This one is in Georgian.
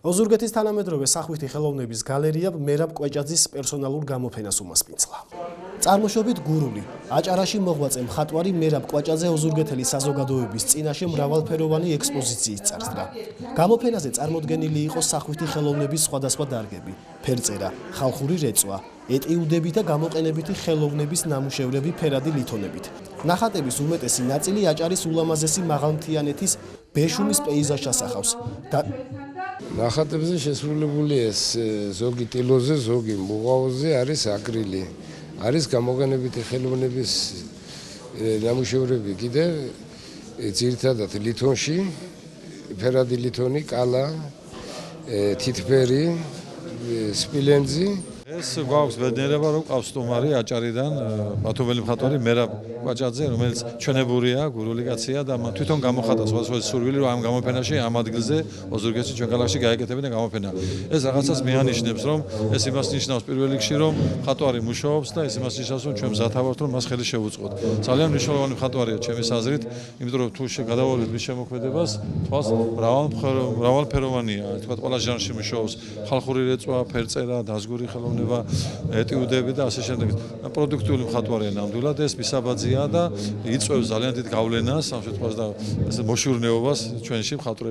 ოზურგეთის თანამედროვე სახვითი ხელოვნების გალერეა მერაბ კვეჭაძის პერსონალურ გამოფენას უმასპინძლა. წარმოშობით გურული, აჭარაში მოღვაწე მხატვარი მერაბ კვეჭაძე ოზურგეთელი საზოგადოების წინაშე მრავალფეროვანი ექსპოზიციით წარსდგა. გამოფენაზე წარმოდგენილი იყო სახვითი ხელოვნების სხვადასხვა დარგები, ფერწერა, ხალხური რეწვა, ეტიუდები და გამოყენებითი ხელოვნების ნამუშევრები ფერადი ლითონებით. ნახატების უმეტესი ნაწილი აჭარის ულამაზესი მაღალმთიანეთის ბეშუმის პეიზაჟს ასახავს. ნახატებზე შესრულებულია ზოგი ტილოზე, ზოგი მუღაოზე არის აკრილი. არის გამოყენებითი ხელოვნების ნამუშევრები კიდე ძირითადად ლითონში, ფერადი ლითონი, კალა, თითფერი, სპილენძი. ეს გვაქვს ბედნიერება, რომ ყავს სტუმარი აჭარიდან, ბათუმელი მხატვარი მერაბ კვეჭაძე, რომელიც ჩვენებურია, გურული კაცია და თვითონ გამოხატა სხვადასხვა სურვილი, რომ ამ გამოფენაში, ამ ადგილზე, ოზურგეთში ჩვენ ქალაქში გაეკეთებინა გამოფენა. ეს რაღაცას მეანიშნებს, რომ ეს იმას ნიშნავს პირველ რიგში, რომ მხატვარი მუშაობს და ეს იმას ნიშნავს, რომ ჩვენ მზად ავართ, რომ მას ხელი შევუწყოთ. ძალიან მნიშვნელოვანი მხატვარია ჩემის აზრით, იმიტომ რომ თუ გადავავლეთ მის შემოქმედებას, თვალს მრავალფეროვანია, თქვა ყველა ჟანრში მუშაობს, ხალხური რეწვა, ფერწერა, დაზგური ხელოვნება, ეტიუდები და ასე შემდეგ. პროდუქტიული მხატვარია ნამდვილად, ეს მისაბაძია და იწვევს ძალიან დიდ გავლენას ამ შემთხვევაში და მოშურნეობას ჩვენში მხატვრებში.